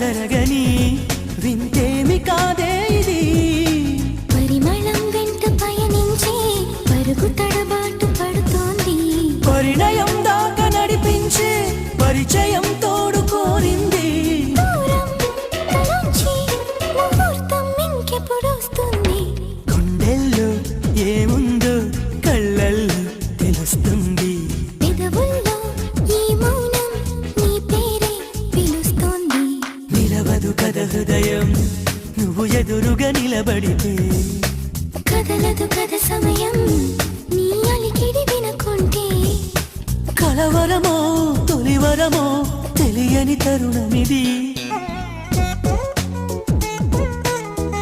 జరగని వింతేమి కాదే ఇది. పరిమళం వెంట పయనించే పరుగు తడబాటు పడుతోంది. పరిణయం దాకా నడిపించే పరిచయం తోడు కోరింది. దూరం తలంచి ముహూర్తం ఇంకెప్పుడొస్తుంది. గుండెల్లో ఏముందో కళ్ళల్లో తెలుస్తుంది. పెదవుల్లో ఈ మౌనం నీ పేరే పిలుస్తోంది. నిలవదు కథ హృదయం నువ్వు ఎదురుగా నిలబడితే. కదలదు కథ సమయం నీ అలికిడి వినకుంటే. కలవరమో తొలివరమో తెలియని తరుణమిది.